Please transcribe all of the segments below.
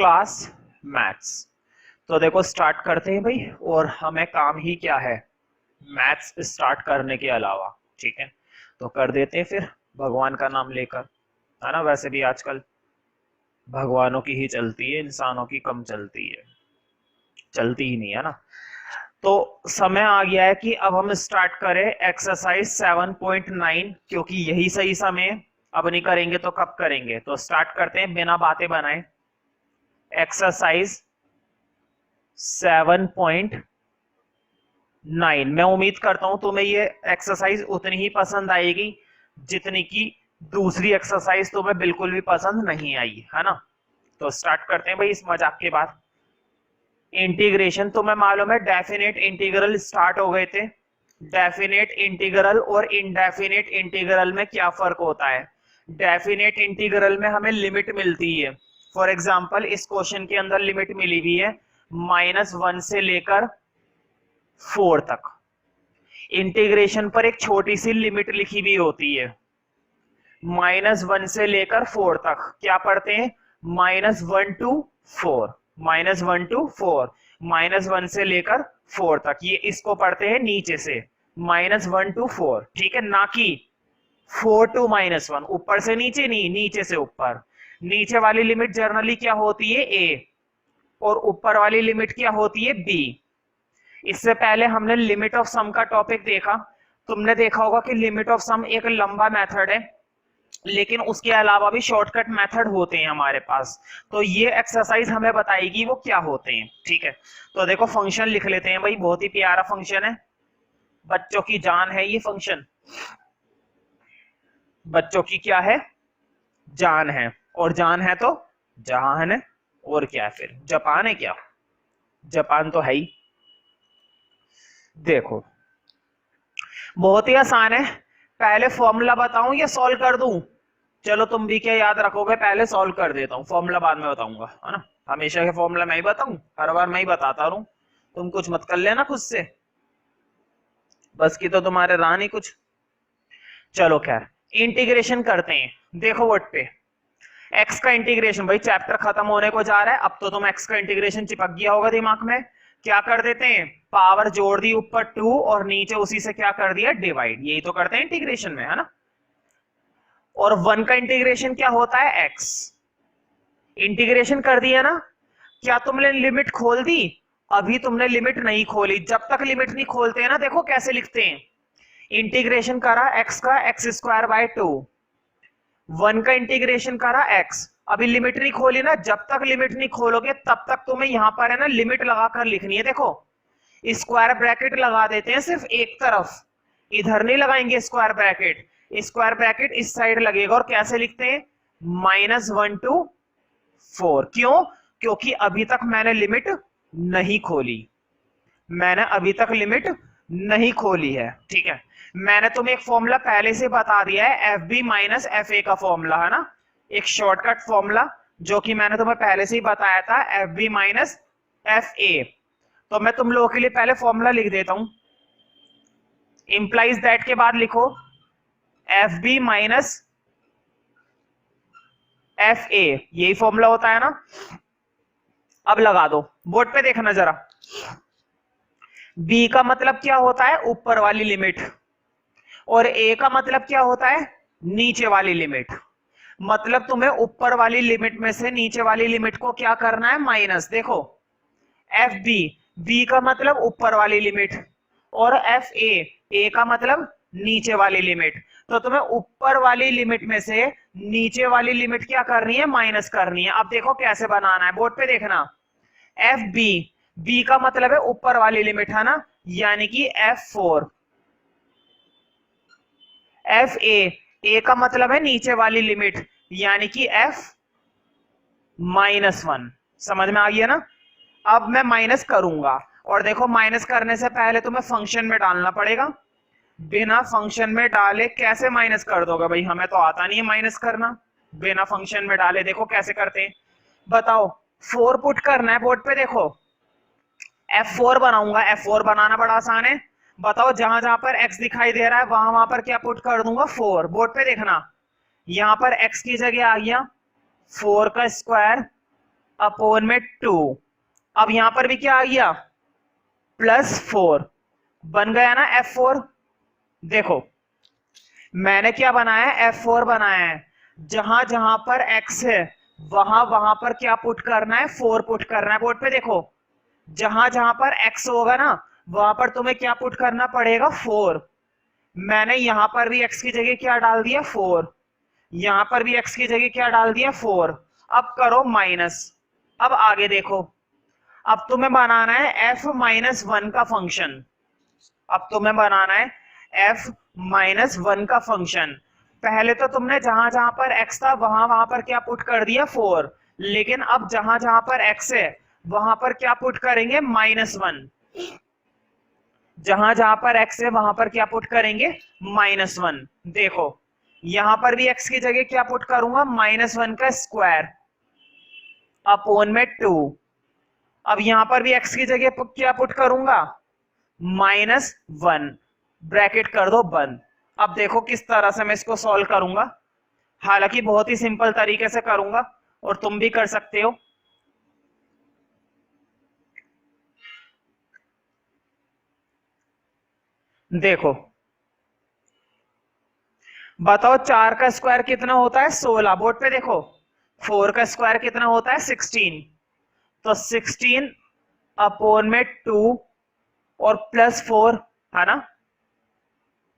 Class maths. तो देखो start करते हैं भाई, और हमें काम ही क्या है, मैथ्स स्टार्ट करने के अलावा। ठीक है, तो कर देते हैं फिर भगवान का नाम लेकर, है ना। वैसे भी आजकल भगवानों की ही चलती है, इंसानों की कम चलती है, चलती ही नहीं है ना। तो समय आ गया है कि अब हम स्टार्ट करें एक्सरसाइज 7.9, क्योंकि यही सही समय है। अब नहीं करेंगे तो कब करेंगे, तो स्टार्ट करते हैं बिना बातें बनाए। एक्सरसाइज 7.9। मैं उम्मीद करता हूं तुम्हें ये एक्सरसाइज उतनी ही पसंद आएगी जितनी की दूसरी एक्सरसाइज तुम्हें बिल्कुल भी पसंद नहीं आई, है ना। तो स्टार्ट करते हैं भाई इस मजाक के बाद। इंटीग्रेशन तुम्हें मालूम है, डेफिनेट इंटीग्रल स्टार्ट हो गए थे। डेफिनेट इंटीग्रल और इनडेफिनेट इंटीग्रल में क्या फर्क होता है। डेफिनेट इंटीग्रल में हमें लिमिट मिलती है। फॉर एग्जांपल इस क्वेश्चन के अंदर लिमिट मिली हुई है -1 से लेकर 4 तक। इंटीग्रेशन पर एक छोटी सी लिमिट लिखी हुई होती है, -1 से लेकर 4 तक। क्या पढ़ते हैं, -1 to 4, -1 to 4, -1 से लेकर 4 तक। ये इसको पढ़ते हैं नीचे से, -1 to 4। ठीक है, ना कि 4 to -1, ऊपर से नीचे नहीं, नीचे से ऊपर। नीचे वाली लिमिट जनरली क्या होती है, a, और ऊपर वाली लिमिट क्या होती है, b। इससे पहले हमने लिमिट ऑफ सम का टॉपिक देखा। तुमने देखा होगा कि लिमिट ऑफ सम एक लंबा मेथड है, लेकिन उसके अलावा भी शॉर्टकट मेथड होते हैं हमारे पास। तो ये एक्सरसाइज हमें बताएगी वो क्या होते हैं। ठीक है, तो देखो फंक्शन लिख लेते हैं भाई, बहुत ही प्यारा फंक्शन है, बच्चों की जान है ये फंक्शन। बच्चों की क्या है, जान है, और जान है तो जहान है, और क्या है फिर, जापान है क्या, जापान तो है ही। देखो बहुत ही आसान है, पहले फॉर्मूला बताऊं या सॉल्व कर दूं। चलो तुम भी क्या याद रखोगे, पहले सॉल्व कर देता हूँ, फॉर्मूला बाद में बताऊंगा, है ना। हमेशा के फॉर्मूला मैं ही बताऊं, हर बार मैं ही बताता रहूं, तुम कुछ मत कर लेना खुद से, बस की तो तुम्हारे रहा नहीं कुछ। चलो खैर, इंटीग्रेशन करते हैं। देखो वर्ड पे एक्स का इंटीग्रेशन, भाई चैप्टर खत्म होने को जा रहा है, अब तो तुम एक्स का इंटीग्रेशन चिपक गया होगा दिमाग में। क्या कर देते हैं, पावर जोड़ दी ऊपर 2 और नीचे उसी से क्या कर दिया, डिवाइड। यही तो करते हैं इंटीग्रेशन में, है ना। और 1 का इंटीग्रेशन क्या होता है, एक्स। इंटीग्रेशन कर दिया ना, क्या तुमने लिमिट खोल दी, अभी तुमने लिमिट नहीं खोली। जब तक लिमिट नहीं खोलते हैं ना, देखो कैसे लिखते हैं। इंटीग्रेशन करा एक्स का x²/2, 1 का इंटीग्रेशन करा x, अभी लिमिट नहीं खोली ना। जब तक लिमिट नहीं खोलोगे तब तक तुम्हें यहां पर है ना लिमिट लगाकर लिखनी है। देखो स्क्वायर ब्रैकेट लगा देते हैं सिर्फ एक तरफ, इधर नहीं लगाएंगे स्क्वायर ब्रैकेट। स्क्वायर ब्रैकेट इस साइड लगेगा, और कैसे लिखते हैं, -1 to 4। क्यों, क्योंकि अभी तक मैंने लिमिट नहीं खोली, मैंने अभी तक लिमिट नहीं खोली है। ठीक है, मैंने तुम्हें एक फॉर्मूला पहले से बता दिया है, F B minus F A का फॉर्मूला, है ना। एक शॉर्टकट फॉर्मूला जो कि मैंने तुम्हें पहले से ही बताया था, F B minus F A. तो मैं तुम लोगों के लिए पहले फॉर्मूला लिख देता हूं। इंप्लाइज दैट के बाद लिखो F B minus F A, यही फॉर्मूला होता है ना। अब लगा दो, बोर्ड पे देखना जरा। बी का मतलब क्या होता है, ऊपर वाली लिमिट, और ए का मतलब क्या होता है, नीचे वाली लिमिट। मतलब तुम्हें ऊपर वाली लिमिट में से नीचे वाली लिमिट को क्या करना है, माइनस। देखो एफ बी, बी का मतलब ऊपर वाली लिमिट, और एफ ए, ए का मतलब नीचे वाली लिमिट। तो तुम्हें ऊपर वाली लिमिट में से नीचे वाली लिमिट क्या करनी है, माइनस करनी है। अब देखो कैसे बनाना है, बोर्ड पे देखना। एफ बी, बी का मतलब है ऊपर वाली लिमिट, है ना, यानी कि F4। एफ ए का मतलब है नीचे वाली लिमिट, यानी कि F-1। समझ में आ गया ना। अब मैं माइनस करूंगा, और देखो माइनस करने से पहले तुम्हें फंक्शन में डालना पड़ेगा। बिना फंक्शन में डाले कैसे माइनस कर दोगे भाई, हमें तो आता नहीं है माइनस करना बिना फंक्शन में डाले। देखो कैसे करते हैं, बताओ। 4 पुट करना है बोर्ड पे, देखो F4 बनाऊंगा। F4 बनाना बड़ा आसान है, बताओ। जहां जहां पर x दिखाई दे रहा है वहां वहां पर क्या पुट कर दूंगा, 4। बोर्ड पे देखना, यहां पर x की जगह आ गया 4 का स्क्वायर अपॉन में 2। अब यहां पर भी क्या आ गया, +4 बन गया ना F4। देखो मैंने क्या बनाया है, F4 बनाया है। जहां जहां पर x है वहां वहां पर क्या पुट करना है, 4 पुट करना है। बोर्ड पे देखो, जहां जहां पर x होगा ना वहां पर तुम्हें क्या पुट करना पड़ेगा, 4। मैंने यहां पर भी x की जगह क्या डाल दिया, 4। यहां पर भी x की जगह क्या डाल दिया, 4। अब करो माइनस। अब आगे देखो, अब तुम्हें बनाना है f-1 का फंक्शन। अब तुम्हें बनाना है f-1 का फंक्शन। पहले तो तुमने जहां जहां पर x था वहां वहां पर क्या पुट कर दिया, 4। लेकिन अब जहां जहां पर x है वहां पर क्या पुट करेंगे, -1। जहां जहां पर x है वहां पर क्या पुट करेंगे, -1। देखो यहां पर भी x की जगह क्या पुट करूंगा, -1 का स्क्वायर अपॉन में 2। अब यहां पर भी x की जगह क्या पुट करूंगा, -1, ब्रैकेट कर दो बंद। अब देखो किस तरह से मैं इसको सॉल्व करूंगा। हालांकि बहुत ही सिंपल तरीके से करूंगा और तुम भी कर सकते हो। देखो बताओ 4 का स्क्वायर कितना होता है, 16। बोर्ड पे देखो 4 का स्क्वायर कितना होता है, 16। तो 16 अपॉन में 2 और +4 है ना।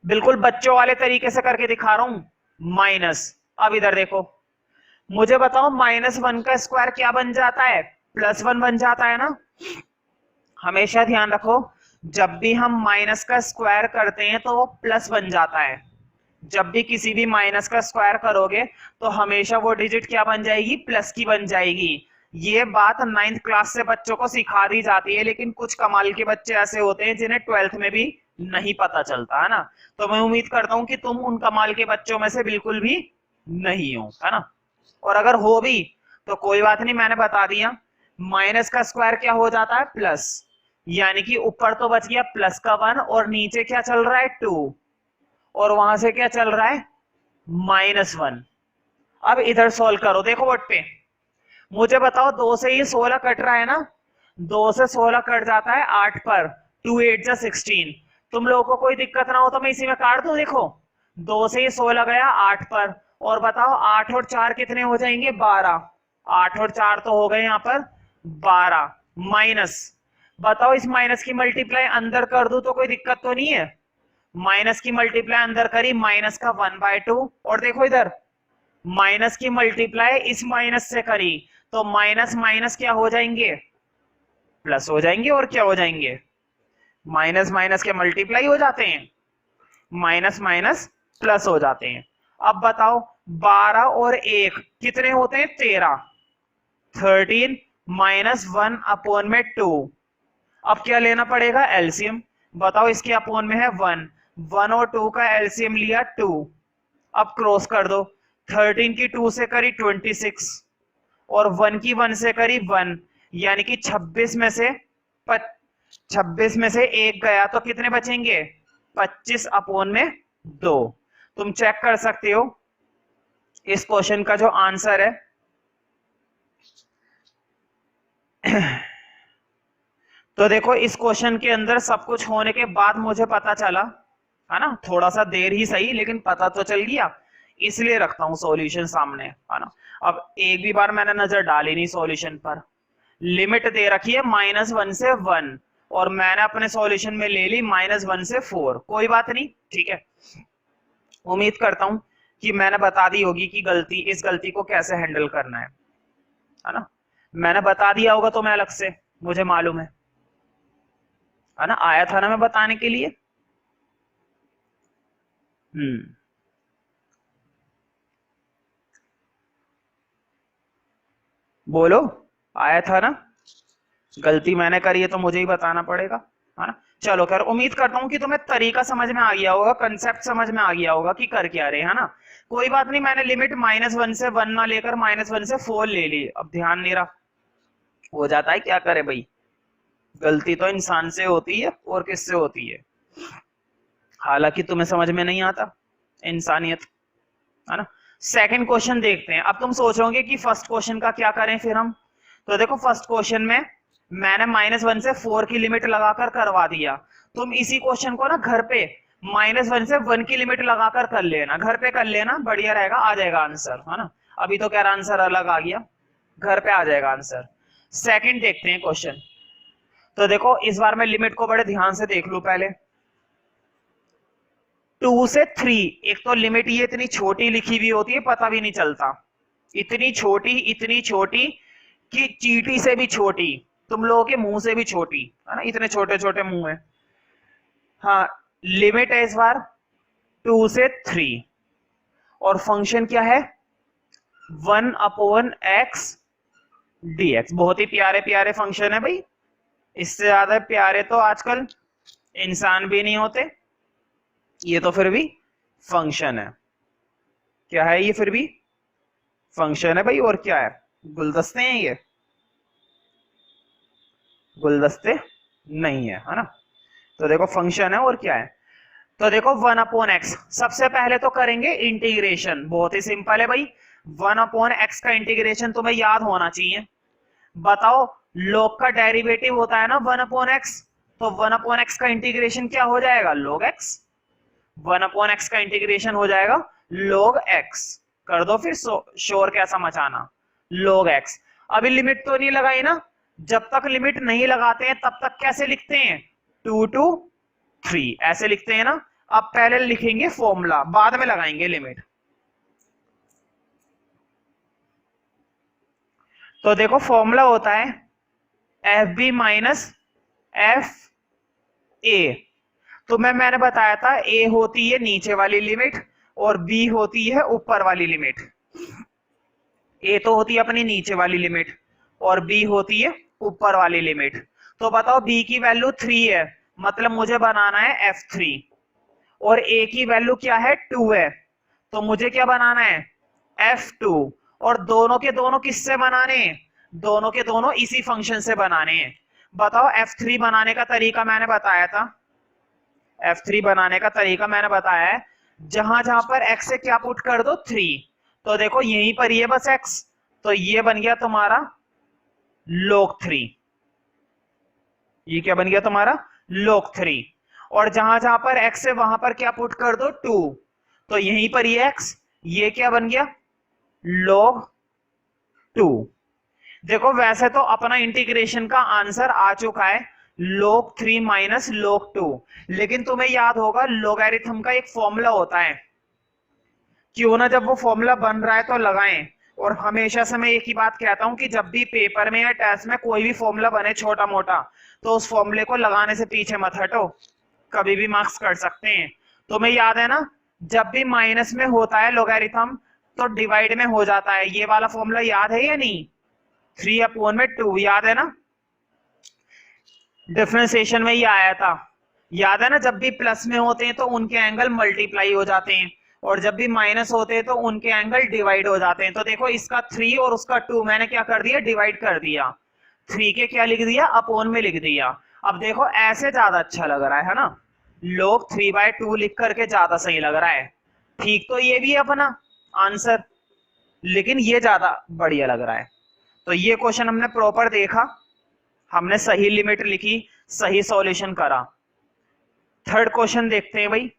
बिल्कुल बच्चों वाले तरीके से करके दिखा रहा हूं, माइनस। अब इधर देखो, मुझे बताओ -1 का स्क्वायर क्या बन जाता है, +1 बन जाता है ना। हमेशा ध्यान रखो, जब भी हम माइनस का स्क्वायर करते हैं तो वो प्लस बन जाता है। जब भी किसी भी माइनस का स्क्वायर करोगे तो हमेशा वो डिजिट क्या बन जाएगी, प्लस की बन जाएगी। ये बात 9th क्लास से बच्चों को सिखा दी जाती है, लेकिन कुछ कमाल के बच्चे ऐसे होते हैं जिन्हें 12th में भी नहीं पता चलता है ना। तो मैं उम्मीद करता हूं कि तुम उन कमाल के बच्चों में से बिल्कुल भी नहीं हो, है ना। और अगर हो भी तो कोई बात नहीं, मैंने बता दिया। माइनस का स्क्वायर क्या हो जाता है, प्लस। यानी कि ऊपर तो बच गया +1 और नीचे क्या चल रहा है, 2, और वहां से क्या चल रहा है, -1। अब इधर सोल्व करो, देखो बोर्ड पे। मुझे बताओ 2 से ये 16 कट रहा है ना, 2 से 16 कट जाता है 8 पर, 2 8 जा 16। तुम लोगों को कोई दिक्कत ना हो तो मैं इसी में काट दूं। देखो 2 से ये 16 गया 8 पर, और बताओ 8 और 4 कितने हो जाएंगे, 12। 8 और 4 तो हो गए यहां पर 12, माइनस। बताओ इस माइनस की मल्टीप्लाई अंदर कर दूं तो कोई दिक्कत तो नहीं है। माइनस की मल्टीप्लाई अंदर करी, माइनस का 1/2। और देखो इधर माइनस की मल्टीप्लाई इस माइनस से करी तो माइनस माइनस क्या हो जाएंगे, प्लस हो जाएंगे। और क्या हो जाएंगे, माइनस माइनस के मल्टीप्लाई हो जाते हैं, माइनस माइनस प्लस हो जाते हैं। अब बताओ 12 और 1 कितने होते हैं, 13। 13 -1 अपॉन में 2। अब क्या लेना पड़ेगा, एलसीएम। बताओ इसके अपॉन में है 1, 1 और 2 का एलसीएम लिया 2। अब क्रॉस कर दो, 13 की 2 से करी 26 और 1 की 1 से करी 1, यानी कि 26 में से 26 में से 1 गया तो कितने बचेंगे, 25 अपॉन में 2। तुम चेक कर सकते हो इस क्वेश्चन का जो आंसर है। तो देखो इस क्वेश्चन के अंदर सब कुछ होने के बाद मुझे पता चला, है ना, थोड़ा सा देर ही सही लेकिन पता तो चल गया, इसलिए रखता हूं सॉल्यूशन सामने, है ना। अब एक भी बार मैंने नजर डाली नहीं सॉल्यूशन पर। लिमिट दे रखी है -1 से 1 और मैंने अपने सॉल्यूशन में ले ली -1 से 4। कोई बात नहीं, ठीक है। उम्मीद करता हूं कि मैंने बता दी होगी कि इस गलती को कैसे हैंडल करना है ना। मैंने बता दिया होगा तो मैं अलग से, मुझे मालूम है ना, आया था ना मैं बताने के लिए। बोलो, आया था ना। गलती मैंने करी है तो मुझे ही बताना पड़ेगा, है ना। चलो खैर, उम्मीद करता हूँ कि तुम्हें तरीका समझ में आ गया होगा, कंसेप्ट समझ में आ गया होगा कि कर क्या रहे, है ना। कोई बात नहीं, मैंने लिमिट -1 से 1 ना लेकर -1 से 4 ले ली। अब ध्यान नहीं रहा, हो जाता है, क्या करे भाई। गलती तो इंसान से होती है और किससे होती है, हालांकि तुम्हें समझ में नहीं आता इंसानियत, है ना। सेकंड क्वेश्चन देखते हैं। अब तुम सोचोगे कि फर्स्ट क्वेश्चन का क्या करें फिर हम। तो देखो फर्स्ट क्वेश्चन में मैंने -1 से 4 की लिमिट लगाकर करवा दिया। तुम इसी क्वेश्चन को ना घर पे -1 से 1 की लिमिट लगाकर कर लेना, घर पे कर लेना, बढ़िया रहेगा, आ जाएगा आंसर, है ना। अभी तो कह रहा आंसर अलग आ गया, घर पे आ जाएगा आंसर। सेकंड देखते हैं क्वेश्चन। तो देखो इस बार मैं लिमिट को बड़े ध्यान से देख लू पहले। 2 से 3, एक तो लिमिट ये इतनी छोटी लिखी हुई होती है, पता भी नहीं चलता, इतनी छोटी कि चींटी से भी छोटी, तुम लोगों के मुंह से भी छोटी, है ना, इतने छोटे छोटे मुंह है। हाँ, लिमिट है इस बार 2 से 3 और फंक्शन क्या है 1/x dx। बहुत ही प्यारे प्यारे फंक्शन है भाई, इससे ज्यादा प्यारे तो आजकल इंसान भी नहीं होते। ये तो फिर भी फंक्शन है, क्या है ये, फिर भी फंक्शन है भाई, और क्या है, गुलदस्ते हैं ये, गुलदस्ते नहीं है ना। तो देखो फंक्शन है और क्या है। तो देखो 1/x, सबसे पहले तो करेंगे इंटीग्रेशन, बहुत ही सिंपल है भाई। 1/x का इंटीग्रेशन तुम्हें याद होना चाहिए। बताओ, log का डेरिवेटिव होता है ना 1/x, तो 1/x का इंटीग्रेशन क्या हो जाएगा log x। 1/x का इंटीग्रेशन हो जाएगा log x। कर दो फिर शोर कैसा मचाना, log x। अभी लिमिट तो नहीं लगाई ना, जब तक लिमिट नहीं लगाते हैं तब तक कैसे लिखते हैं 2 to 3 ऐसे लिखते हैं ना। अब पहले लिखेंगे फॉर्मूला, बाद में लगाएंगे लिमिट। तो देखो फॉर्मूला होता है FB माइनस FA। तो मैंने बताया था A होती है नीचे वाली लिमिट और B होती है ऊपर वाली लिमिट। A तो होती है अपनी नीचे वाली लिमिट और B होती है ऊपर वाली लिमिट। तो बताओ B की वैल्यू 3 है, मतलब मुझे बनाना है F3, और A की वैल्यू क्या है 2 है, तो मुझे क्या बनाना है F2। और दोनों के दोनों किससे बनाने हैं, दोनों के दोनों इसी फंक्शन से बनाने हैं। बताओ F3 बनाने का तरीका मैंने बताया था, F3 बनाने का तरीका मैंने बताया है, जहां जहां पर x से क्या पुट कर दो 3, तो देखो यहीं पर ये बस x, तो ये बन गया तुम्हारा log 3, ये क्या बन गया तुम्हारा log 3। और जहां जहां पर x है वहां पर क्या पुट कर दो 2, तो यहीं पर ये x, ये क्या बन गया log 2। देखो वैसे तो अपना इंटीग्रेशन का आंसर आ चुका है log 3 माइनस log 2, लेकिन तुम्हें याद होगा लोगैरिथम का एक फॉर्मूला होता है, क्यों ना जब वो फॉर्मूला बन रहा है तो लगाएं। और हमेशा से मैं एक ही बात कहता हूं कि जब भी पेपर में या टेस्ट में कोई भी फॉर्मूला बने छोटा मोटा, तो उस फॉर्मूले को लगाने से पीछे मत हटो, कभी भी मार्क्स कर सकते हैं। तुम्हें याद है ना, जब भी माइनस में होता है लोगैरिथम तो डिवाइड में हो जाता है, ये वाला फॉर्मूला याद है या नहीं, 3/2 याद है ना, डिफरेंशिएशन में ही आया था, याद है ना। जब भी प्लस में होते हैं तो उनके एंगल मल्टीप्लाई हो जाते हैं, और जब भी माइनस होते हैं तो उनके एंगल डिवाइड हो जाते हैं। तो देखो इसका 3 और उसका 2 मैंने क्या कर दिया, डिवाइड कर दिया, 3 के क्या लिख दिया अपोन में लिख दिया। अब देखो ऐसे ज्यादा अच्छा लग रहा है ना, log 3/2 लिख करके ज्यादा सही लग रहा है। ठीक तो ये भी है अपना आंसर, लेकिन ये ज्यादा बढ़िया लग रहा है। तो ये क्वेश्चन हमने प्रॉपर देखा, हमने सही लिमिट लिखी, सही सॉल्यूशन करा। थर्ड क्वेश्चन देखते हैं भाई।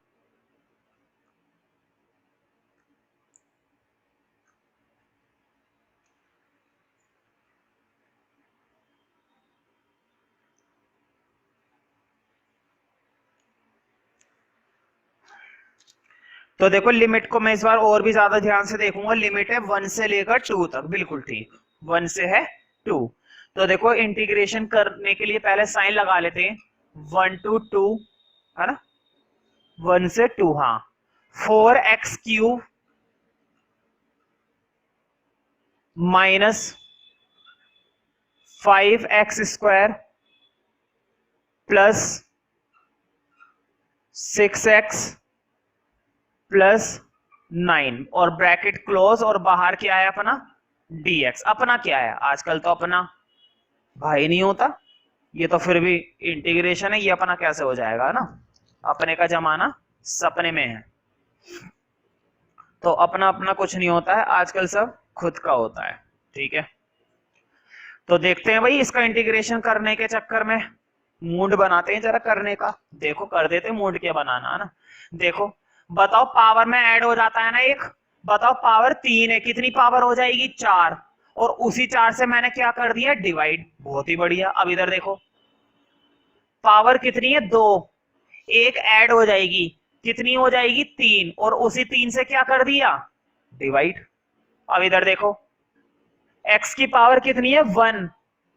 तो देखो लिमिट को मैं इस बार और भी ज्यादा ध्यान से देखूंगा, लिमिट है 1 से लेकर 2 तक, बिल्कुल ठीक, 1 से है 2। तो देखो इंटीग्रेशन करने के लिए पहले साइन लगा लेते हैं, 1 to 2, है ना, 1 से 2, हाँ, 4x³ minus 5x² plus 6x plus 9 और ब्रैकेट क्लोज, और बाहर क्या है अपना dx। अपना क्या है, आजकल तो अपना भाई नहीं होता, ये तो फिर भी इंटीग्रेशन है, ये अपना कैसे हो जाएगा ना, अपने का जमाना सपने में है। तो अपना अपना कुछ नहीं होता है आजकल, सब खुद का होता है, ठीक है। तो देखते हैं भाई इसका इंटीग्रेशन करने के चक्कर में मूड बनाते हैं जरा करने का। देखो कर देते हैं मूड क्या बनाना है ना। देखो बताओ पावर में ऐड हो जाता है ना एक, बताओ पावर 3 है, कितनी पावर हो जाएगी 4, और उसी 4 से मैंने क्या कर दिया डिवाइड। बहुत ही बढ़िया। अब इधर देखो पावर कितनी है 2, एक ऐड हो जाएगी, कितनी हो जाएगी 3, और उसी 3 से क्या कर दिया डिवाइड। अब इधर देखो x की पावर कितनी है 1,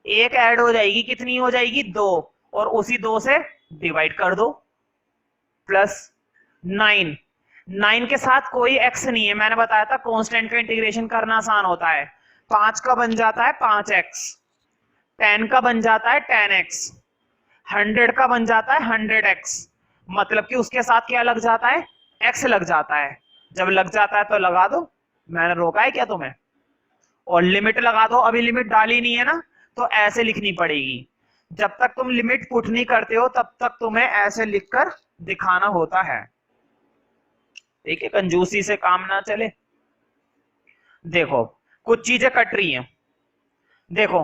एक ऐड हो जाएगी, कितनी हो जाएगी 2, और उसी 2 से डिवाइड कर दो। प्लस 9, 9 के साथ कोई x नहीं है, मैंने बताया था कांस्टेंट का इंटीग्रेशन करना आसान होता है। 5 का बन जाता है 5x, 10 का बन जाता है 10x, 100 का बन जाता है 100x। मतलब कि उसके साथ क्या लग जाता है x लग जाता है। जब लग जाता है तो लगा दो, मैंने रोका है क्या तुम्हें। और लिमिट लगा दो, अभी लिमिट डाली नहीं है ना, तो ऐसे लिखनी पड़ेगी। जब तक तुम लिमिट पुट नहीं करते हो तब तक तुम्हें ऐसे लिखकर दिखाना होता है। ठीक है, कंजूसी से काम ना चले। देखो कुछ चीजें कट रही हैं। देखो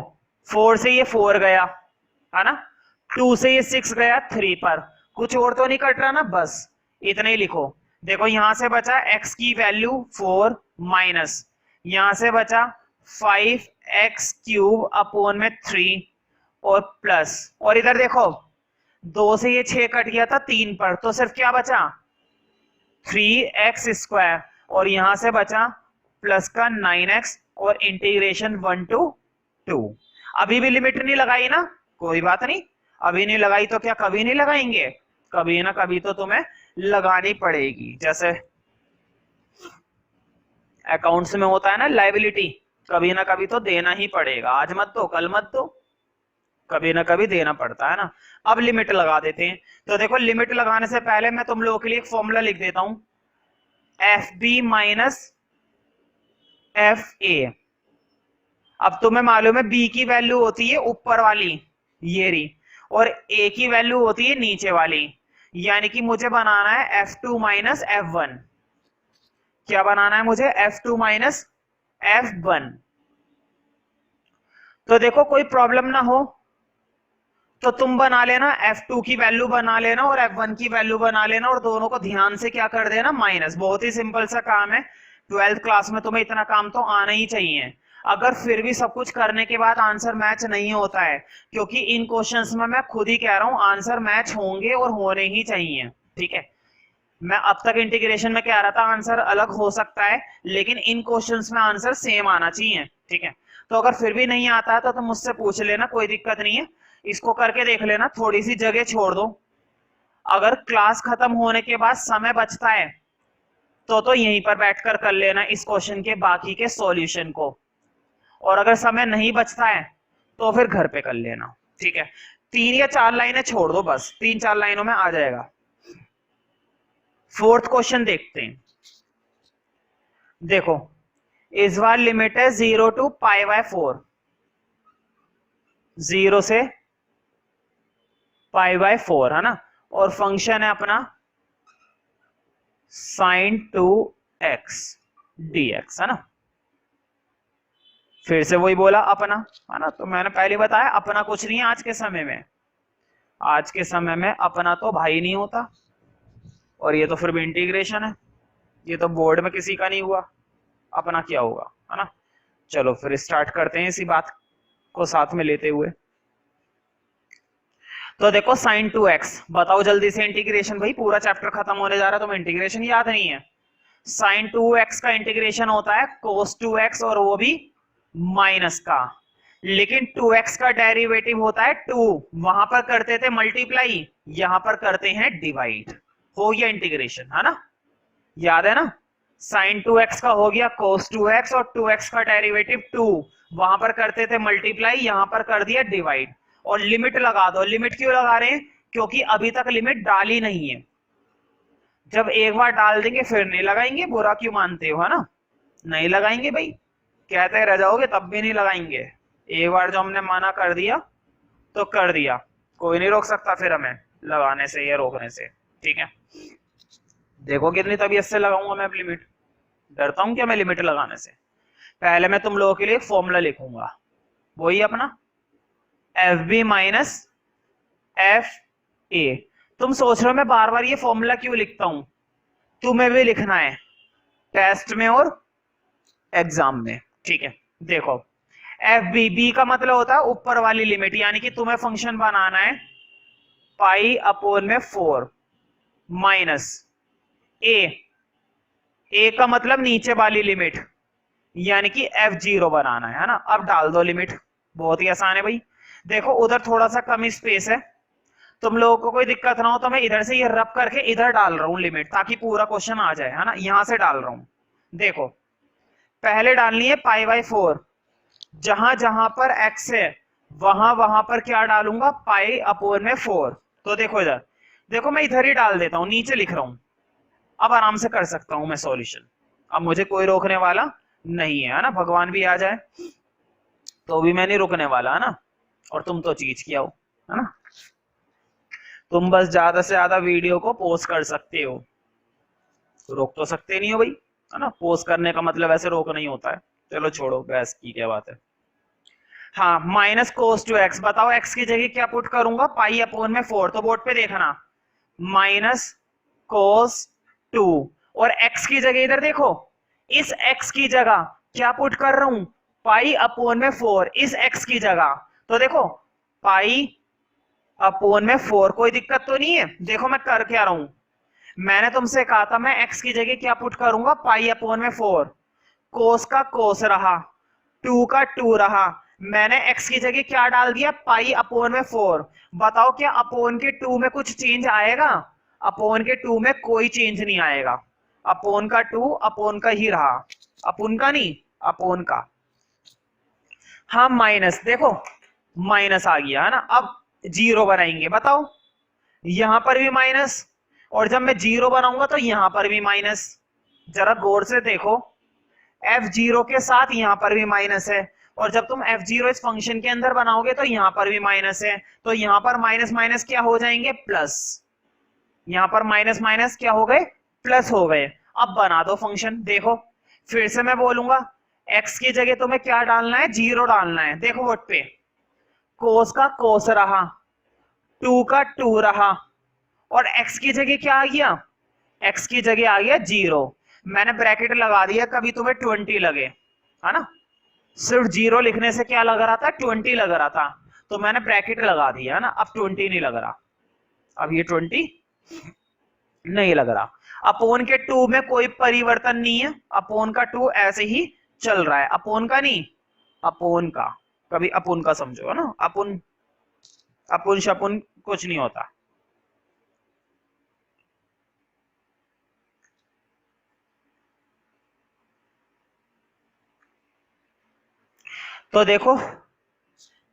4 से ये 4 गया है ना, 2 से ये 6 गया 3 पर, कुछ और तो नहीं कट रहा ना, बस इतना ही लिखो। देखो यहां से बचा x की वैल्यू 4 माइनस, यहां से बचा 5x³ अपॉन में 3 और प्लस, और इधर देखो 2 से ये 6 कट गया था 3 पर, तो सिर्फ क्या बचा 3x², और यहां से बचा प्लस का 9x, और इंटीग्रेशन 1 to 2। अभी भी लिमिट नहीं लगाई ना, कोई बात नहीं, अभी नहीं लगाई तो क्या कभी नहीं लगाएंगे, कभी ना कभी तो तुम्हें लगानी पड़ेगी। जैसे अकाउंट्स में होता है ना लायबिलिटी, कभी ना कभी तो देना ही पड़ेगा, आज मत दो कल मत दो, कभी ना कभी देना पड़ता है ना। अब लिमिट लगा देते हैं। तो देखो लिमिट लगाने से पहले मैं तुम लोगों के लिए एक फॉर्मूला लिख देता हूं, FB माइनस FA। अब तुम्हें मालूम है B की वैल्यू होती है ऊपर वाली ये रही, और A की वैल्यू होती है नीचे वाली, यानी कि मुझे बनाना है F2 माइनस F1। क्या बनाना है मुझे F2 माइनस F1। तो देखो कोई प्रॉब्लम ना हो तो तुम बना लेना F2 की वैल्यू बना लेना और F1 की वैल्यू बना लेना, और दोनों को ध्यान से क्या कर देना माइनस। बहुत ही सिंपल सा काम है, 12th क्लास में तुम्हें इतना काम तो आना ही चाहिए। अगर फिर भी सब कुछ करने के बाद आंसर मैच नहीं होता है, क्योंकि इन क्वेश्चंस में मैं खुद ही कह रहा हूं आंसर मैच होंगे और होने ही चाहिए। ठीक है, मैं अब तक इंटीग्रेशन में कह रहा था आंसर अलग हो सकता है, लेकिन इन क्वेश्चंस में आंसर सेम आना चाहिए। ठीक है, तो अगर फिर भी नहीं आता है तो तुम मुझसे पूछ लेना, कोई दिक्कत नहीं है, इसको करके देख लेना, थोड़ी सी जगह छोड़ दो। अगर क्लास खत्म होने के बाद समय बचता है तो यहीं पर बैठकर कर लेना इस क्वेश्चन के बाकी के सॉल्यूशन को, और अगर समय नहीं बचता है तो फिर घर पे कर लेना। ठीक है, 3 या 4 लाइनें छोड़ दो, बस 3-4 लाइनों में आ जाएगा। 4th क्वेश्चन देखते हैं। देखो इस बार लिमिट है 0 to π/4, 0 से π/4 है ना, और फंक्शन है अपना sin 2x dx है ना। फिर से वही बोला अपना है ना, तो मैंने पहले बताया अपना कुछ नहीं है आज के समय में, आज के समय में अपना तो भाई नहीं होता। और ये तो फिर भी इंटीग्रेशन है, ये तो बोर्ड में किसी का नहीं हुआ, अपना क्या होगा है ना। चलो फिर स्टार्ट करते हैं इसी बात को साथ में लेते हुए। तो देखो sin 2x, बताओ जल्दी से इंटीग्रेशन, भाई पूरा चैप्टर खत्म होने जा रहा है, तो इंटीग्रेशन याद नहीं है। sin 2x का इंटीग्रेशन होता है cos 2x, और वो भी माइनस का, लेकिन 2x का डेरिवेटिव होता है 2, वहां पर करते थे मल्टीप्लाई, यहां पर करते हैं डिवाइड, हो गया इंटीग्रेशन है ना, याद है ना। sin 2x का हो गया cos 2x, और 2x का डेरिवेटिव 2, वहां पर करते थे मल्टीप्लाई, यहां पर कर दिया डिवाइड। और लिमिट लगा दो, लिमिट क्यों लगा रहे हैं, क्योंकि अभी तक लिमिट डाली नहीं है, जब एक बार डाल देंगे फिर नहीं लगाएंगे, बुरा क्यों मानते हो है ना, नहीं लगाएंगे भाई, कहते रह जाओगे तब भी नहीं लगाएंगे। एक बार जो हमने मना कर दिया तो कर दिया, कोई नहीं रोक सकता फिर हमें लगाने से या रोकने से। ठीक है, देखो कितनी तबीयत से लगाऊंगा मैं अब लिमिट, डरता हूं क्या मैं लिमिट लगाने से। पहले मैं तुम लोगों के लिए फॉर्मूला लिखूंगा, वही अपना F B minus F A. तुम सोच रहे हो मैं बार बार ये फॉर्मूला क्यों लिखता हूं, तुम्हें भी लिखना है टेस्ट में और एग्जाम में, ठीक है। देखो एफ बी, बी का मतलब होता है ऊपर वाली लिमिट, यानी कि तुम्हें फंक्शन बनाना है पाई अपोन में 4 माइनस ए, ए का मतलब नीचे वाली लिमिट, यानी कि एफ जीरो बनाना है ना। अब डाल दो लिमिट, बहुत ही आसान है भाई। देखो उधर थोड़ा सा कम स्पेस है, तुम लोगों को कोई दिक्कत ना हो तो मैं इधर से ये रब करके इधर डाल रहा हूं लिमिट, ताकि पूरा क्वेश्चन आ जाए, है ना। यहां से डाल रहा हूं। देखो पहले डालनी है पाई बाई 4, जहां जहां पर एक्स है वहां वहां पर क्या डालूंगा, पाई अपोन में 4। तो देखो इधर, देखो मैं इधर ही डाल देता हूं, नीचे लिख रहा हूं। अब आराम से कर सकता हूं मैं सॉल्यूशन, अब मुझे कोई रोकने वाला नहीं है ना। भगवान भी आ जाए तो भी मैं नहीं रुकने वाला, है ना। और तुम तो चीज किया हो, है ना। तुम बस ज्यादा से ज्यादा वीडियो को पोस्ट कर सकते हो, रोक तो सकते नहीं हो भाई, है ना। पोस्ट करने का मतलब ऐसे रोक नहीं होता है। चलो छोड़ो, बहस की क्या बात है। हाँ माइनस कोस टू एक्स, बताओ एक्स की जगह क्या पुट करूंगा, पाई अपोन में 4। तो बोर्ड पे देखना माइनस कोस 2, और एक्स की जगह इधर देखो, इस एक्स की जगह क्या पुट कर रहा हूं, पाई अपोन में 4 इस एक्स की जगह। तो देखो पाई अपोन में 4, कोई दिक्कत तो नहीं है। देखो मैं कर क्या रहा हूं, मैंने तुमसे कहा था मैं एक्स की जगह क्या पुट करूंगा, पाई अपोन में 4, कोस का कोस रहा, 2 का 2 रहा, मैंने x की जगह क्या डाल दिया, पाई अपोन में 4। बताओ क्या अपोन के 2 में कुछ चेंज आएगा, अपोन के 2 में कोई चेंज नहीं आएगा। अपोन का 2 अपोन का ही रहा, अपोन का नहीं, अपोन का। हाँ माइनस, देखो माइनस आ गया है ना। अब जीरो बनाएंगे, बताओ यहां पर भी माइनस, और जब मैं जीरो बनाऊंगा तो यहां पर भी माइनस। जरा गौर से देखो, एफ जीरो के साथ यहां पर भी माइनस है, और जब तुम एफ जीरो इस फंक्शन के अंदर बनाओगे तो यहां पर भी माइनस है। तो यहां पर माइनस माइनस क्या हो जाएंगे, प्लस। यहां पर माइनस माइनस क्या हो गए, प्लस हो गए। अब बना दो फंक्शन। देखो फिर से मैं बोलूंगा, एक्स की जगह तुम्हें क्या डालना है, जीरो डालना है। देखो बोर्ड पे कोस का कोस रहा, 2 का 2 रहा, और एक्स की जगह क्या आ गया, एक्स की जगह आ गया जीरो। मैंने ब्रैकेट लगा दिया, कभी तुम्हें 20 लगे, है ना। सिर्फ जीरो लिखने से क्या लग रहा था, 20 लग रहा था, तो मैंने ब्रैकेट लगा दिया, है ना। अब 20 नहीं लग रहा, अब ये 20 नहीं लग रहा। अपोन के 2 में कोई परिवर्तन नहीं है, अपोन का 2 ऐसे ही चल रहा है, अपोन का नहीं, अपोन का। कभी अपुन का समझो, है ना। अपुन अपुन शपुन कुछ नहीं होता। तो देखो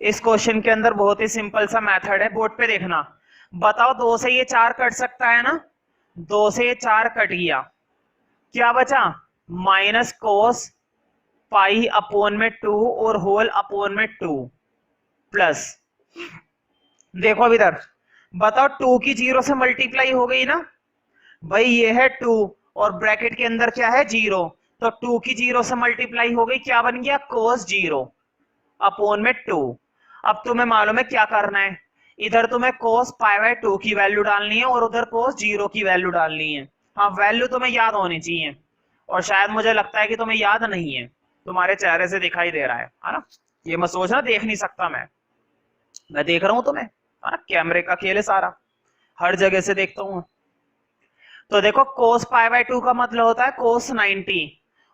इस क्वेश्चन के अंदर बहुत ही सिंपल सा मेथड है, बोर्ड पे देखना। बताओ 2 से ये 4 कट सकता है ना, 2 से ये 4 कट गया, क्या बचा, माइनस कोस पाई अपोन में 2 और होल अपोन में 2 प्लस। देखो अब इधर बताओ, 2 की 0 से मल्टीप्लाई हो गई ना भाई, ये है 2 और ब्रैकेट के अंदर क्या है, 0। तो 2 की 0 से मल्टीप्लाई हो गई, क्या बन गया, कोस 0 अपोन में 2। अब तुम्हें मालूम है क्या करना है, इधर तुम्हें कोस पाई बाय 2 की वैल्यू डालनी है और उधर कोस 0 की वैल्यू डालनी है। हाँ वैल्यू तुम्हें याद होनी चाहिए, और शायद मुझे लगता है कि तुम्हें याद नहीं है, तुम्हारे चेहरे से दिखाई दे रहा है ना। ये मत सोचना देख नहीं सकता मैं देख रहा हूं तुम्हें, है ना। कैमरे का खेल है सारा, हर जगह से देखता हूं। तो देखो कोस पाई बाय 2 का मतलब होता है कोस 90,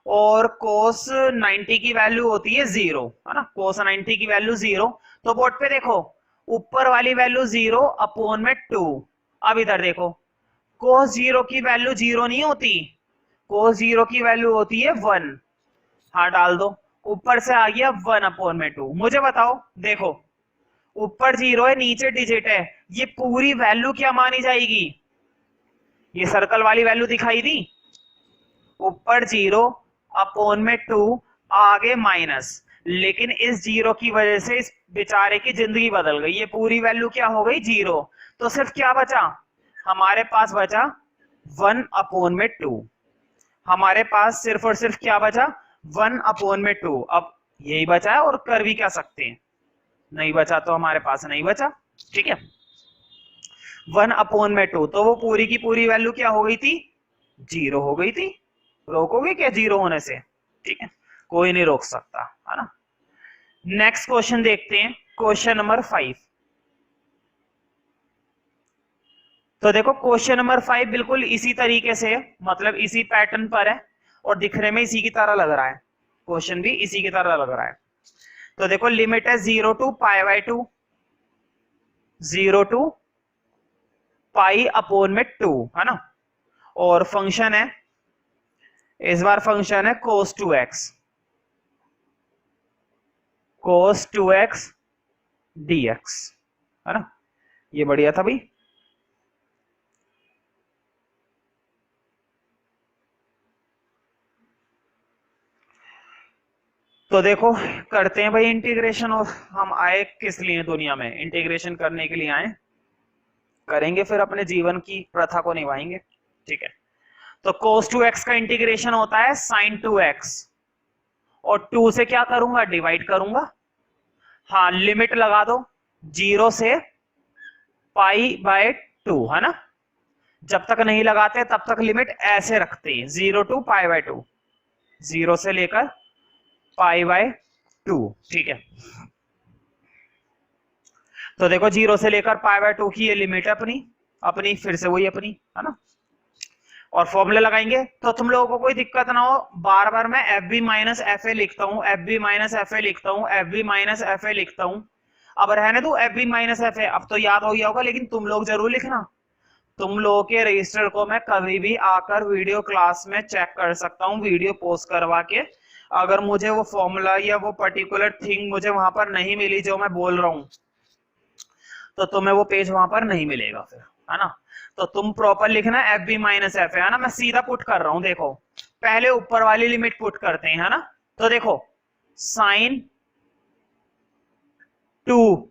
और कोस 90 की वैल्यू होती है 0, है ना। कोस 90 की वैल्यू 0। तो बोर्ड पे देखो ऊपर वाली वैल्यू 0 अपोन में 2। अब इधर देखो कोस 0 की वैल्यू 0 नहीं होती, कोस 0 की वैल्यू होती है 1। हाँ डाल दो, ऊपर से आ गया 1 अपोन में 2। मुझे बताओ, देखो ऊपर 0 है नीचे डिजिट है, ये पूरी वैल्यू क्या मानी जाएगी, ये सर्कल वाली वैल्यू दिखाई दी, ऊपर 0 अपोन में 2 आगे माइनस। लेकिन इस 0 की वजह से इस बेचारे की जिंदगी बदल गई, ये पूरी वैल्यू क्या हो गई, 0। तो सिर्फ क्या बचा, हमारे पास बचा 1 अपोन में 2। हमारे पास सिर्फ और सिर्फ क्या बचा, 1 अपोन में 2। अब यही बचा है और कर भी क्या सकते हैं, नहीं बचा तो हमारे पास नहीं बचा। ठीक है, 1/2, तो वो पूरी की पूरी वैल्यू क्या हो गई थी, 0 हो गई थी। रोकोगे क्या 0 होने से? ठीक है, कोई नहीं रोक सकता, है ना। नेक्स्ट क्वेश्चन देखते हैं, क्वेश्चन नंबर 5। तो देखो क्वेश्चन नंबर 5 बिल्कुल इसी तरीके से है, मतलब इसी पैटर्न पर है और दिखने में इसी की तरह लग रहा है, क्वेश्चन भी इसी की तरह लग रहा है। तो देखो लिमिट है 0 to π/2, 0 to π/2, है ना। और फंक्शन है, इस बार फंक्शन है cos2x, cos2x dx, है ना। ये बढ़िया था भाई। तो देखो करते हैं भाई इंटीग्रेशन, और हम आए किस लिए दुनिया में, इंटीग्रेशन करने के लिए आए, करेंगे फिर अपने जीवन की प्रथा को निभाएंगे। ठीक है, तो cos2x का इंटीग्रेशन होता है sin2x, और 2 से क्या करूंगा, डिवाइड करूंगा। हाँ लिमिट लगा दो 0 से π/2, है ना। जब तक नहीं लगाते तब तक लिमिट ऐसे रखते हैं 0 to π/2, 0 से लेकर π/2। ठीक है, तो देखो 0 से लेकर π/2 की ये लिमिट है अपनी, अपनी फिर से वही अपनी, है ना। और फॉर्मूला लगाएंगे तो तुम लोगों को कोई दिक्कत ना हो, बार बार मैं F B minus F A लिखता हूँ, F B minus F A लिखता हूँ, F B minus F A लिखता हूँ। अब रहने दो F B minus F A, अब तो याद हो गया होगा, लेकिन तुम लोग जरूर लिखना। तुम लोगों के रजिस्टर को मैं कभी भी आकर वीडियो क्लास में चेक कर सकता हूँ, वीडियो पोस्ट करवा के। अगर मुझे वो फॉर्मूला या वो पर्टिकुलर थिंग मुझे वहां पर नहीं मिली जो मैं बोल रहा हूँ, तो तुम्हें वो पेज वहां पर नहीं मिलेगा फिर, है ना। तो तुम प्रॉपर लिखना एफ बी माइनस एफ है ना। मैं सीधा पुट कर रहा हूं, देखो पहले ऊपर वाली लिमिट पुट करते हैं, है ना। तो देखो साइन 2,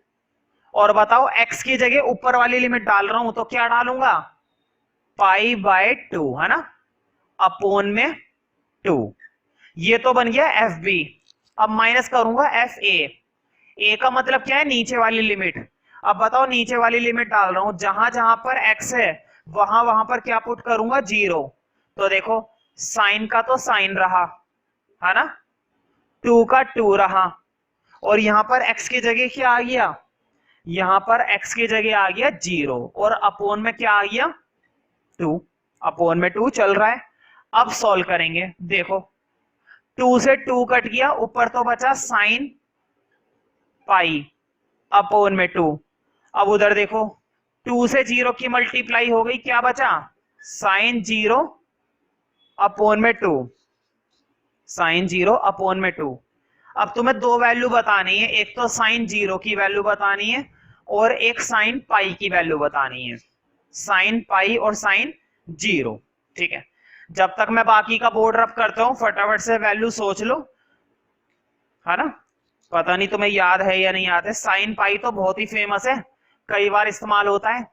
और बताओ x की जगह ऊपर वाली लिमिट डाल रहा हूं तो क्या डालूंगा, π/2, है ना, अपोन में 2। ये तो बन गया एफ बी। अब माइनस करूंगा एफ ए का मतलब क्या है, नीचे वाली लिमिट। अब बताओ नीचे वाली लिमिट डाल रहा हूं, जहां जहां पर x है वहां वहां पर क्या पुट करूंगा, 0। तो देखो साइन का तो साइन रहा, है ना, 2 का 2 रहा, और यहां पर x की जगह क्या आ गया, यहां पर x की जगह आ गया 0, और अपोन में क्या आ गया 2, अपोन में 2 चल रहा है। अब सॉल्व करेंगे, देखो 2 से 2 कट गया, ऊपर तो बचा साइन पाई अपोन में 2। अब उधर देखो 2 से 0 की मल्टीप्लाई हो गई, क्या बचा, साइन 0 अपोन में 2, साइन 0 अपोन में 2। अब तुम्हें दो वैल्यू बतानी है, एक तो साइन 0 की वैल्यू बतानी है और एक साइन पाई की वैल्यू बतानी है, साइन पाई और साइन 0। ठीक है, जब तक मैं बाकी का बोर्ड रब करता हूं फटाफट से वैल्यू सोच लो, है ना। पता नहीं तुम्हें याद है या नहीं याद है, साइन पाई तो बहुत ही फेमस है, कई बार इस्तेमाल होता है,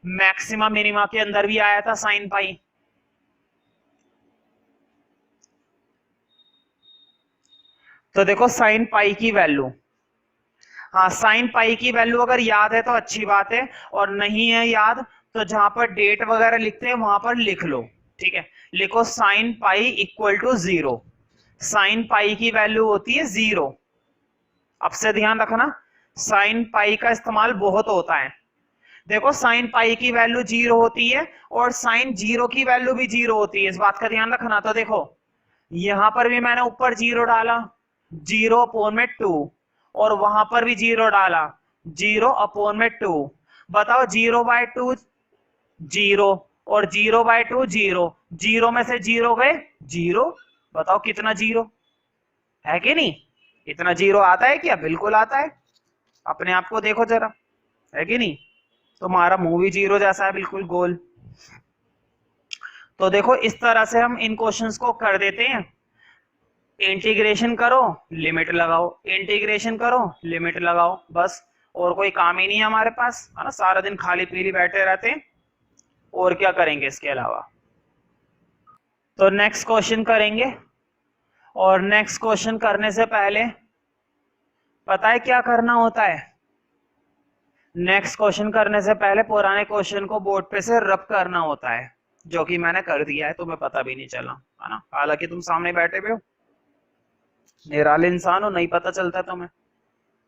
मैक्सिमा मिनिमा के अंदर भी आया था साइन पाई। तो देखो साइन पाई की वैल्यू, हाँ साइन पाई की वैल्यू अगर याद है तो अच्छी बात है, और नहीं है याद तो जहां पर डेट वगैरह लिखते हैं वहां पर लिख लो। ठीक है, लिखो sine pi equal to 0, sine pi की वैल्यू होती है 0। अब से ध्यान रखना, साइन पाई का इस्तेमाल बहुत होता है। देखो साइन पाई की वैल्यू 0 होती है और साइन 0 की वैल्यू भी 0 होती है, इस बात का ध्यान रखना। तो देखो यहां पर भी मैंने ऊपर 0 डाला, 0 अपोन में 2, और वहां पर भी 0 डाला, 0 अपोन में 2। बताओ 0/2 0, और 0/2 0, 0 में से 0 गए 0। बताओ कितना 0 है कि नहीं, इतना 0 आता है क्या, बिल्कुल आता है। अपने आप को देखो जरा, है कि नहीं, तुम्हारा मुंह भी 0 जैसा है, बिल्कुल गोल। तो देखो इस तरह से हम इन क्वेश्चंस को कर देते हैं, इंटीग्रेशन करो लिमिट लगाओ, इंटीग्रेशन करो लिमिट लगाओ, बस और कोई काम ही नहीं है हमारे पास, है ना। सारा दिन खाली पीली बैठे रहते हैं, और क्या करेंगे इसके अलावा। तो नेक्स्ट क्वेश्चन करेंगे, और नेक्स्ट क्वेश्चन करने से पहले पता है क्या करना होता है? नेक्स्ट क्वेश्चन करने से पहले पुराने क्वेश्चन को बोर्ड पे से रब करना होता है, जो कि मैंने कर दिया है, तुम्हें पता भी नहीं चला है ना, हालांकि तुम सामने बैठे हुए हो, निराले इंसान हो, नहीं पता चलता तुम्हें,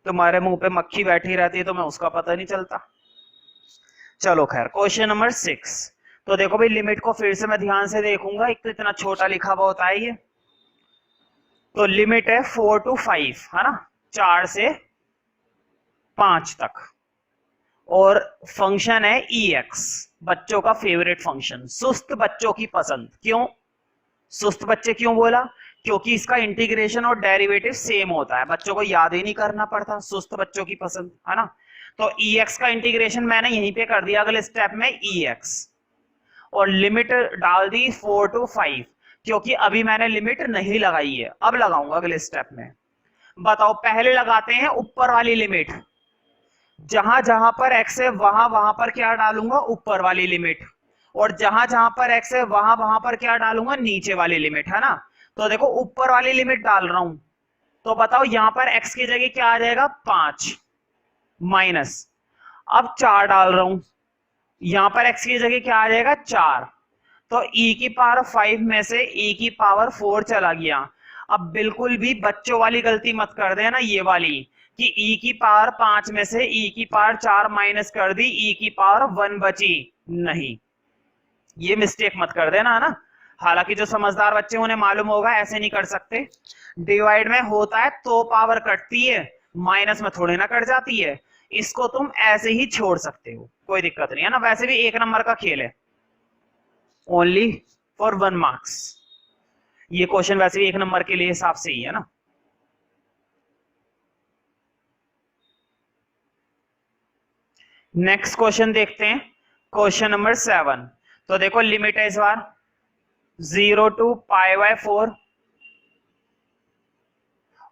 तुम्हारे मुंह पे मक्खी बैठी रहती है, तुम्हें उसका पता नहीं चलता। चलो खैर, क्वेश्चन नंबर 6। तो देखो भाई, लिमिट को फिर से मैं ध्यान से देखूंगा, एक तो इतना छोटा लिखा हुआ होता है ये। तो लिमिट है 4 to 5, है ना, 4 से 5 तक। और फंक्शन है EX, बच्चों का फेवरेट फंक्शन, सुस्त बच्चों की पसंद। क्यों सुस्त बच्चे क्यों बोला? क्योंकि इसका इंटीग्रेशन और डेरिवेटिव सेम होता है, बच्चों को याद ही नहीं करना पड़ता, सुस्त बच्चों की पसंद, है ना। तो EX का इंटीग्रेशन मैंने यहीं पे कर दिया अगले स्टेप में, EX, और लिमिट डाल दी 4 to 5, क्योंकि अभी मैंने लिमिट नहीं लगाई है, अब लगाऊंगा अगले स्टेप में। बताओ, पहले लगाते हैं ऊपर वाली लिमिट, जहां जहां पर x है वहां वहां पर क्या डालूंगा? ऊपर वाली लिमिट। और जहां जहां पर x है वहां वहां पर क्या डालूंगा? नीचे वाली लिमिट, है ना। तो देखो, ऊपर वाली लिमिट डाल रहा हूं, तो बताओ यहां पर x की जगह क्या आ जाएगा? 5 माइनस, अब 4 डाल रहा हूं, यहां पर x की जगह क्या आ जाएगा? 4। तो e की पावर 5 में से e की पावर 4 चला गया। अब बिल्कुल भी बच्चों वाली गलती मत कर देना, ये वाली, कि e की पावर 5 में से e की पावर 4 माइनस कर दी, e की पावर 1 बची, नहीं, ये मिस्टेक मत कर देना, है ना। हालांकि जो समझदार बच्चे उन्हें मालूम होगा ऐसे नहीं कर सकते, डिवाइड में होता है तो पावर कटती है, माइनस में थोड़ी ना कट जाती है, इसको तुम ऐसे ही छोड़ सकते हो, कोई दिक्कत नहीं है ना, वैसे भी 1 नंबर का खेल है, ओनली फॉर 1 मार्क्स। ये क्वेश्चन वैसे भी 1 नंबर के लिए हिसाब से ही है ना। नेक्स्ट क्वेश्चन देखते हैं, क्वेश्चन नंबर 7। तो देखो, लिमिट है इस बार 0 to π/4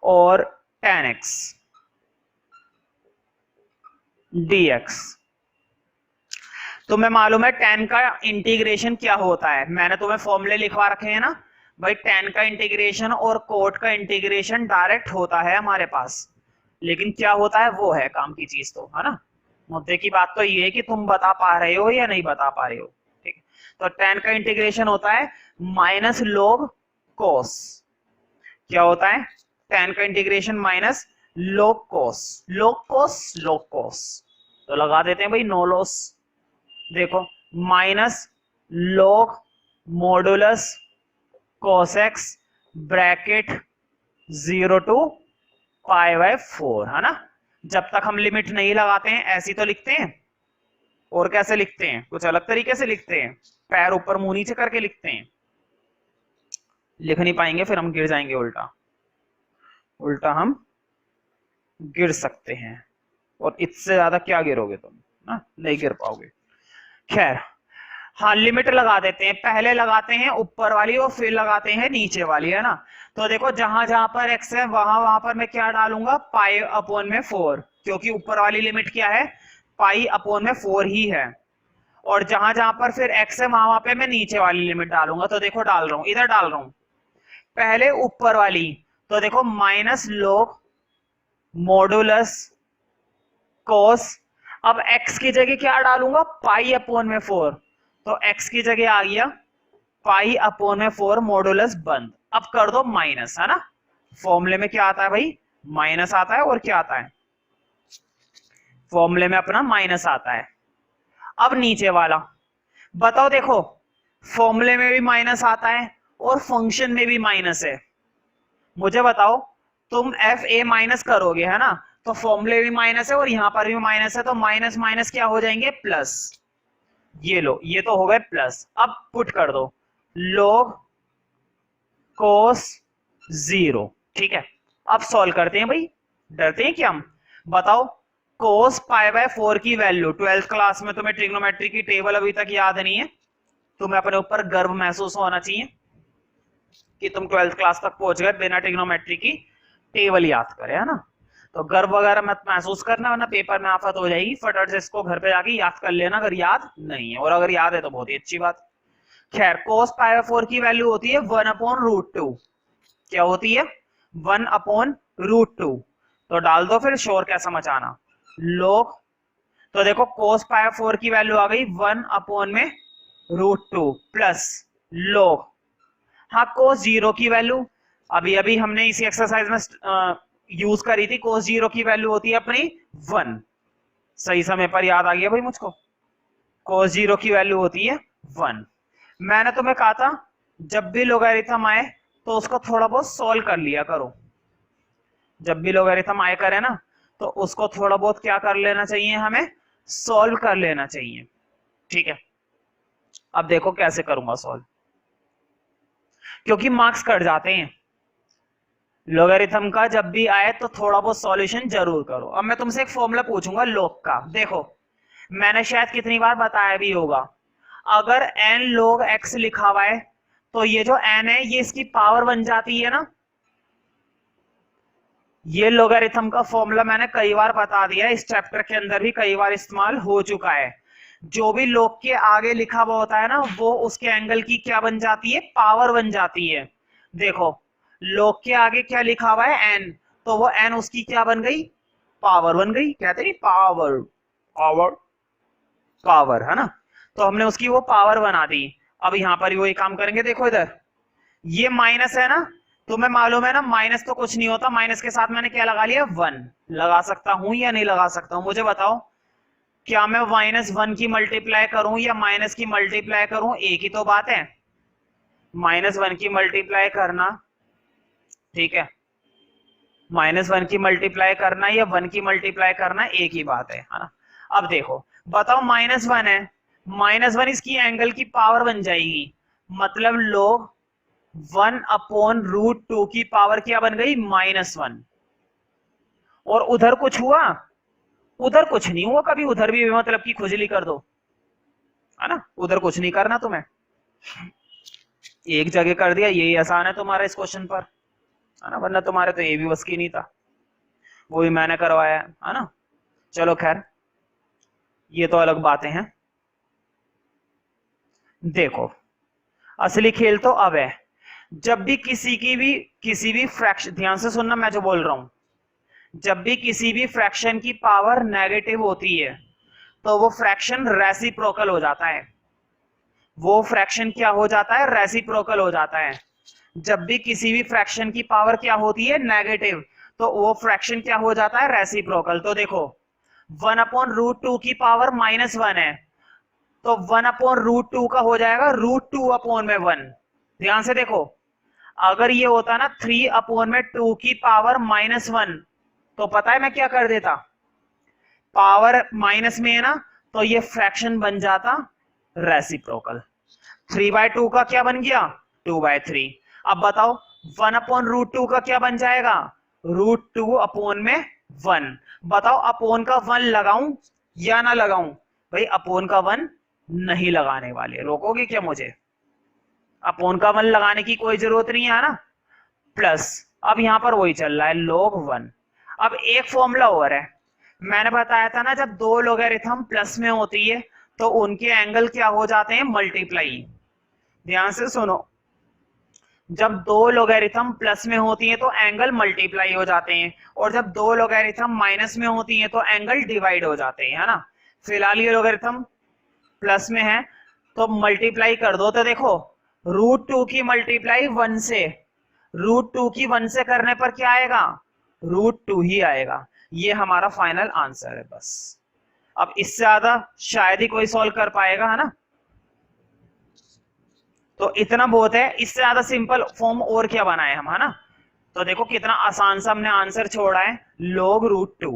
और 10x dx। तुम्हें मालूम है 10 का इंटीग्रेशन क्या होता है, मैंने तुम्हें फॉर्मूले लिखवा रखे हैं ना भाई। 10 का इंटीग्रेशन और कोट का इंटीग्रेशन डायरेक्ट होता है हमारे पास, लेकिन क्या होता है वो है काम की चीज, तो है ना। मुद्दे की बात तो ये है कि तुम बता पा रहे हो या नहीं बता पा रहे हो, ठीक है। तो 10 का इंटीग्रेशन होता है माइनस log cos। क्या होता है? 10 का integration minus log cos, log cos, log cos, तो लगा देते हैं भाई नो लॉस। देखो, minus log modulus cos x bracket 0 to π/4, है ना। जब तक हम लिमिट नहीं लगाते हैं ऐसी तो लिखते हैं, और कैसे लिखते हैं? कुछ अलग तरीके से लिखते हैं, पैर ऊपर मुंह नीचे करके लिखते हैं, लिख नहीं पाएंगे फिर हम गिर जाएंगे, उल्टा उल्टा हम गिर सकते हैं, और इससे ज्यादा क्या गिरोगे तुम ना, नहीं गिर पाओगे। खैर, हाँ, लिमिट लगा देते हैं, पहले लगाते हैं ऊपर वाली और फिर लगाते हैं नीचे वाली, है ना। तो देखो, जहां जहां पर x है वहां वहां पर मैं क्या डालूंगा? π/4, क्योंकि ऊपर वाली लिमिट क्या है? π/4 ही है। और जहां जहां पर फिर x है वहां वहां पे मैं नीचे वाली लिमिट डालूंगा। तो देखो, डाल रहा हूं, इधर डाल रहा हूं, पहले ऊपर वाली, तो देखो माइनस log मॉडुलस cos, अब x की जगह क्या डालूंगा? π/4, तो x की जगह आ गया π/4 मॉडुलस बंद। अब कर दो माइनस, है ना। फॉर्मूले में क्या आता है भाई? माइनस आता है, और क्या आता है? फॉर्मूले में अपना माइनस आता है। अब नीचे वाला बताओ, देखो फॉर्मूले में भी माइनस आता है और फंक्शन में भी माइनस है, मुझे बताओ, तुम एफ ए माइनस करोगे, है ना, तो फॉर्मूले भी माइनस है और यहां पर भी माइनस है, तो माइनस माइनस क्या हो जाएंगे? प्लस। ये लो, ये तो हो गए प्लस। अब पुट कर दो log cos 0, ठीक है। अब सॉल्व करते हैं भाई, डरते हैं क्या हम? बताओ, cos π/4 की वैल्यू 12th क्लास में तुम्हें ट्रिग्नोमेट्री की टेबल अभी तक याद नहीं है, तुम्हें अपने ऊपर गर्व महसूस होना चाहिए कि तुम 12th क्लास तक पहुंच गए बिना ट्रिग्नोमेट्री की टेबल याद करे, है ना। तो गर्व वगैरह मत महसूस करना, वरना पेपर में आफत हो जाएगी, फटाफट से इसको घर पे जाके याद कर लेना अगर याद नहीं है, और अगर याद है तो बहुत ही अच्छी बात। खैर, cos π/4 की वैल्यू होती है 1/√2। क्या होती है? 1/√2। तो डाल दो फिर, शोर कैसा मचाना। log, तो देखो cos पाई 4 की वैल्यू आ गई 1 अपॉन में √2 प्लस log, हाँ cos 0 की वैल्यू अभी अभी हमने इसी एक्सरसाइज में यूज करी थी, cos 0 की वैल्यू होती है अपनी 1। सही समय पर याद आ गया भाई मुझको, cos 0 की वैल्यू होती है 1। मैंने तुम्हें कहा था जब भी लोगरिथम आए तो उसको थोड़ा बहुत सॉल्व कर लिया करो, जब भी लोगरिथम आए करे ना तो उसको थोड़ा बहुत क्या कर लेना चाहिए, हमें सॉल्व कर लेना चाहिए। ठीक है, अब देखो कैसे करूंगा सॉल्व, क्योंकि मार्क्स कट जाते हैं लोगरिथम का, जब भी आए तो थोड़ा बहुत सॉल्यूशन जरूर करो। अब मैं तुमसे एक फॉर्मूला पूछूंगा log का, देखो मैंने शायद कितनी बार बताया भी होगा, अगर n log x लिखा हुआ है तो ये जो n है ये इसकी पावर बन जाती है ना। ये लोगरिथम का फॉर्मूला मैंने कई बार बता दिया, इस चैप्टर के अंदर भी कई बार इस्तेमाल हो चुका है। जो भी log के आगे लिखा हुआ होता है ना वो उसके एंगल की क्या बन जाती है, पावर बन जाती है। देखो log के आगे क्या लिखा हुआ है n, तो वो n उसकी क्या बन गई, पावर बन गई, कहते नहीं पावर, पावर पावर है ना, तो हमने उसकी वो पावर बना दी। अब यहां पर वही काम करेंगे, देखो इधर ये माइनस है ना, तुम्हें मालूम है ना माइनस तो कुछ नहीं होता, माइनस के साथ मैंने क्या लगा लिया 1, लगा सकता हूं या नहीं लगा सकता हूं, मुझे बताओ। क्या मैं -1 की मल्टीप्लाई करूं या माइनस की मल्टीप्लाई करूं, एक ही तो बात है, -1 की मल्टीप्लाई करना, ठीक है, -1 की मल्टीप्लाई करना या 1 की मल्टीप्लाई करना एक ही बात है ना। अब देखो बताओ -1 है, -1 इसकी एंगल की पावर बन जाएगी, मतलब log 1 अपॉन √2 की पावर क्या बन गई, -1। और उधर कुछ हुआ, उधर कुछ नहीं हुआ कभी, उधर भी मतलब की खुजली कर दो, है ना, उधर कुछ नहीं करना तुम्हें, एक जगह कर दिया, यही आसान है तुम्हारा इस क्वेश्चन पर, है ना, वरना तुम्हारे तो ये भी बस की नहीं था, वो भी मैंने करवाया है ना। चलो खैर ये तो अलग बातें हैं। देखो असली खेल तो अब है, जब भी किसी भी फ्रैक्शन, ध्यान से सुनना मैं जो बोल रहा हूं, जब भी किसी भी फ्रैक्शन की पावर नेगेटिव होती है तो वो फ्रैक्शन रेसिप्रोकल हो जाता है, वो फ्रैक्शन क्या हो जाता है, रेसिप्रोकल हो जाता है। जब भी किसी भी फ्रैक्शन की पावर क्या होती है, नेगेटिव, तो वो फ्रैक्शन क्या हो जाता है, रेसिप्रोकल। तो देखो 1 अपॉन √2 की पावर -1 है, तो 1 अपॉन √2 का हो जाएगा √2 अपॉन में 1। ध्यान से देखो, अगर ये होता ना 3 अपॉन में 2 की पावर -1, तो पता है मैं क्या कर देता, पावर माइनस में है ना, तो ये फ्रैक्शन बन जाता रेसिप्रोकल। 3/2 का क्या बन गया, 2/3। अब बताओ 1 अपॉन √2 का क्या बन जाएगा, √2 अपॉन में 1। बताओ अपोन का 1 लगाऊं या ना लगाऊं, भाई अपोन का 1 नहीं लगाने वाले, रोकोगे क्या मुझे, अपोन का 1 लगाने की कोई जरूरत नहीं है ना। प्लस अब यहां पर वही चल रहा है log 1। अब एक फॉर्मूला और है, मैंने बताया था ना जब दो लोगरिथम प्लस में होती है तो उनके एंगल क्या हो जाते हैं, मल्टीप्लाई। ध्यान से सुनो, जब दो लोगरिथम प्लस में होती है तो एंगल मल्टीप्लाई हो जाते हैं, और जब दो लोगरिथम माइनस में होती है तो एंगल डिवाइड हो जाते हैं, है ना। फिलहाल ये लोगरिथम प्लस में है तो मल्टीप्लाई कर दो, तो देखो √2 की मल्टीप्लाई 1 से, √2 की 1 से करने पर क्या आएगा, √2 ही आएगा। ये हमारा फाइनल आंसर है बस। अब इससे ज्यादा शायद ही कोई सॉल्व कर पाएगा, है ना, तो इतना बहुत है, इससे ज्यादा सिंपल फॉर्म और क्या बनाए हम, है ना। तो देखो कितना आसान सा हमने आंसर छोड़ा है, log √2।